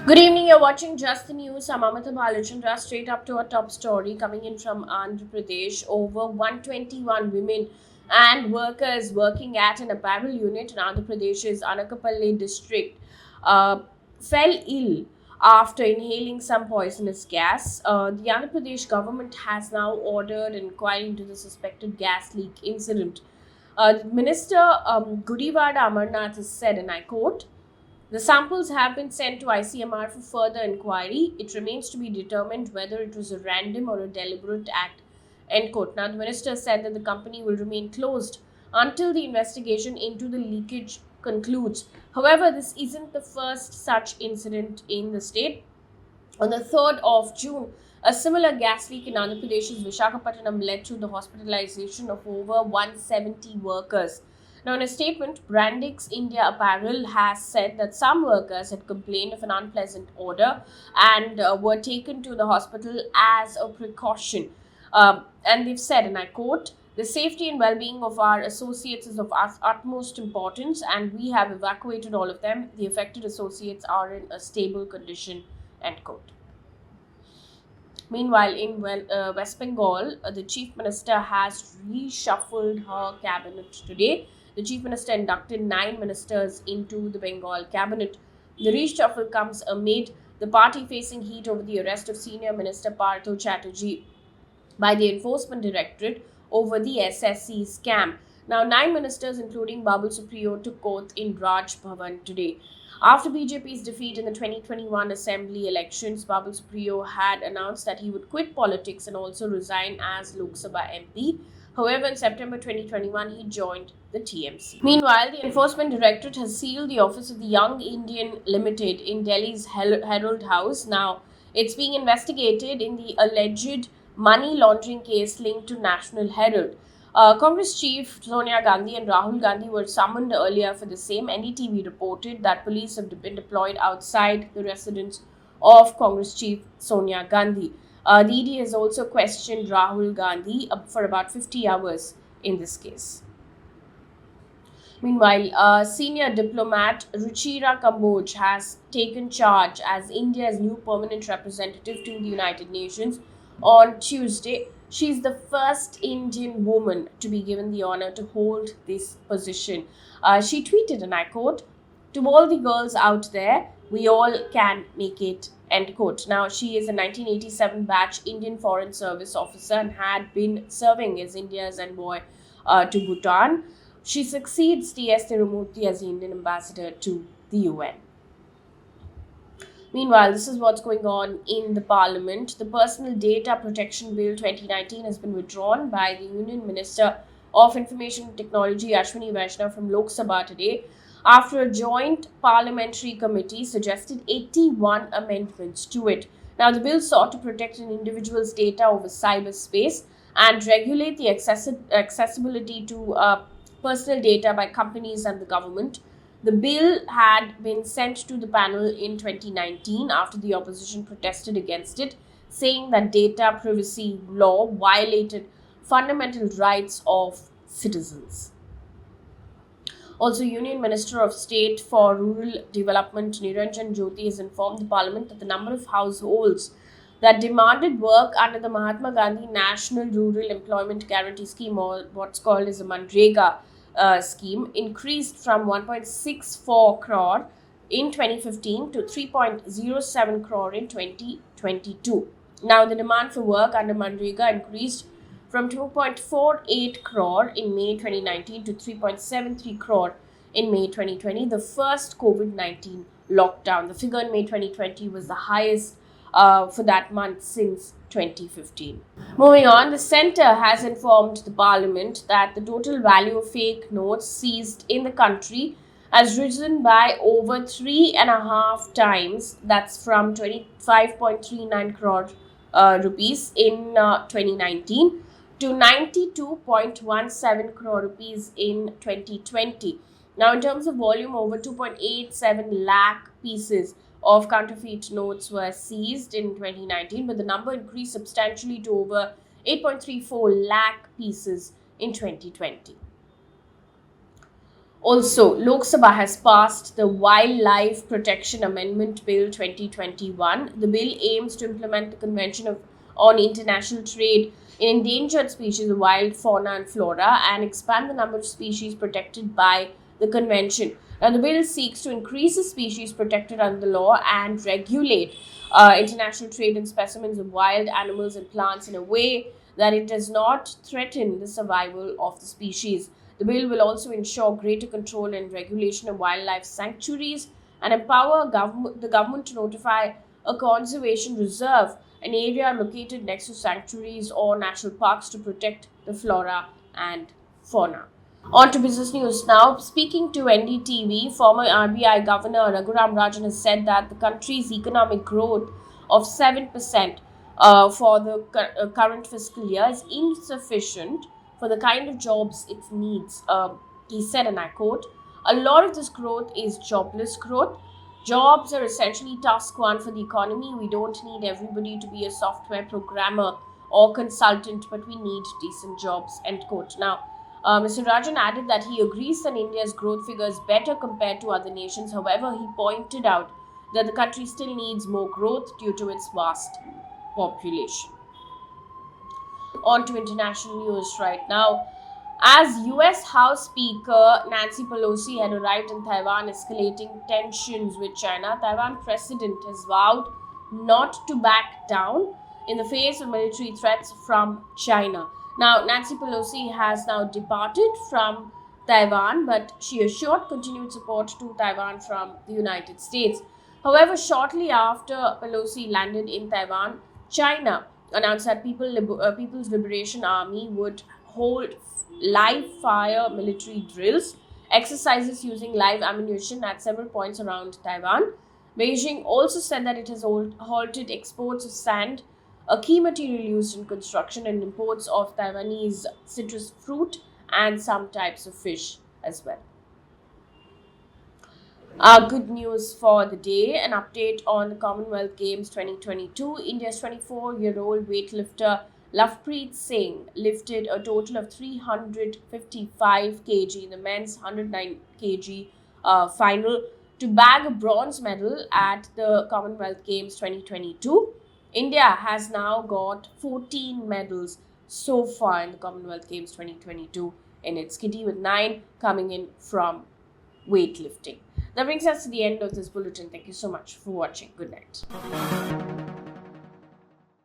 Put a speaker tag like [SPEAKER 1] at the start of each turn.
[SPEAKER 1] Good evening, you're watching Just the News. I'm Mamata Banerjee. Straight up to our top story coming in from Andhra Pradesh. Over 121 women and workers working at an apparel unit in Andhra Pradesh's Anakapalle district uh, fell ill after inhaling some poisonous gas. The Andhra Pradesh government has now ordered an inquiry into the suspected gas leak incident. Minister Gudivada Amarnath has said, and I quote, the samples have been sent to ICMR for further inquiry. It remains to be determined whether it was a random or a deliberate act. End quote. Now, the minister said that the company will remain closed until the investigation into the leakage concludes. However, this isn't the first such incident in the state. On the 3rd of June, a similar gas leak in Andhra Pradesh's Visakhapatnam led to the hospitalization of over 170 workers. Now, in a statement, Brandix India Apparel has said that some workers had complained of an unpleasant odor and were taken to the hospital as a precaution. And they've said, and I quote, the safety and well-being of our associates is of utmost importance, and we have evacuated all of them. The affected associates are in a stable condition. End quote. Meanwhile, in West Bengal, the chief minister has reshuffled her cabinet today. The chief minister inducted 9 ministers into the Bengal cabinet. The reshuffle comes amid the party facing heat over the arrest of senior minister Partho Chatterjee by the Enforcement Directorate over the SSC scam. Now, 9 ministers, including Babul Supriyo, took oath in Raj Bhavan today. After BJP's defeat in the 2021 assembly elections, Babul Supriyo had announced that he would quit politics and also resign as Lok Sabha MP. However, in September 2021, he joined the TMC. Meanwhile, the Enforcement Directorate has sealed the office of the Young Indian Limited in Delhi's Herald House. Now, it's being investigated in the alleged money laundering case linked to National Herald. Congress chief Sonia Gandhi and Rahul Gandhi were summoned earlier for the same. NDTV reported that police have been deployed outside the residence of Congress chief Sonia Gandhi. The ED has also questioned Rahul Gandhi for about 50 hours in this case. Meanwhile, senior diplomat Ruchira Kamboj has taken charge as India's new permanent representative to the United Nations on Tuesday. She's the first Indian woman to be given the honor to hold this position. She tweeted, and I quote, to all the girls out there, we all can make it, end quote. Now, she is a 1987 batch Indian Foreign Service officer and had been serving as India's envoy to Bhutan. She succeeds T.S. Tirumurti as the Indian ambassador to the UN. Meanwhile, this is what's going on in the parliament. The Personal Data Protection Bill 2019 has been withdrawn by the Union Minister of Information Technology, Ashwini Vaishnav, from Lok Sabha today after a joint parliamentary committee suggested 81 amendments to it. Now, the bill sought to protect an individual's data over cyberspace and regulate the accessibility to personal data by companies and the government. The bill had been sent to the panel in 2019 after the opposition protested against it, saying that data privacy law violated fundamental rights of citizens. Also, Union Minister of State for Rural Development Niranjan Jyoti has informed the Parliament that the number of households that demanded work under the Mahatma Gandhi National Rural Employment Guarantee Scheme, or what's called as a Manrega scheme, increased from 1.64 crore in 2015 to 3.07 crore in 2022. Now, the demand for work under Manrega increased from 2.48 crore in May 2019 to 3.73 crore in May 2020, the first COVID-19 lockdown. The figure in May 2020 was the highest for that month since 2015. Moving on, the centre has informed the parliament that the total value of fake notes seized in the country has risen by over 3.5 times. That's from 25.39 crore rupees in 2019 to 92.17 crore rupees in 2020. Now, in terms of volume, over 2.87 lakh pieces of counterfeit notes were seized in 2019, but the number increased substantially to over 8.34 lakh pieces in 2020. Also, Lok Sabha has passed the Wildlife Protection Amendment Bill 2021. The bill aims to implement the on International Trade in Endangered Species of Wild Fauna and Flora and expand the number of species protected by the convention. Now, the bill seeks to increase the species protected under the law and regulate international trade in specimens of wild animals and plants in a way that it does not threaten the survival of the species. The bill will also ensure greater control and regulation of wildlife sanctuaries and empower the government to notify a conservation reserve, an area located next to sanctuaries or national parks to protect the flora and fauna. On to business news now. Speaking to NDTV, former RBI Governor Raghuram Rajan has said that the country's economic growth of 7% for the current fiscal year is insufficient for the kind of jobs it needs. He said, and I quote, "A lot of this growth is jobless growth. Jobs are essentially task one for the economy. We don't need everybody to be a software programmer or consultant, but we need decent jobs," end quote. Now, Mr. Rajan added that he agrees that India's growth figure is better compared to other nations. However, he pointed out that the country still needs more growth due to its vast population. On to international news right now. As US House Speaker Nancy Pelosi had arrived in Taiwan, escalating tensions with China, Taiwan president has vowed not to back down in the face of military threats from China. Now, Nancy Pelosi has now departed from Taiwan, but she assured continued support to Taiwan from the United States. However, shortly after Pelosi landed in Taiwan, China announced that People's Liberation Army would hold live fire military drills, exercises using live ammunition at several points around Taiwan. Beijing also said that it has halted exports of sand, a key material used in construction, and imports of Taiwanese citrus fruit and some types of fish as well. Good news for the day, an update on the Commonwealth Games 2022. India's 24-year-old weightlifter Lovepreet Singh lifted a total of 355 kg in the men's 109 kg final to bag a bronze medal at the Commonwealth Games 2022. India has now got 14 medals so far in the Commonwealth Games 2022 in its kitty, with 9 coming in from weightlifting. That brings us to the end of this bulletin. Thank you so much for watching. Good night.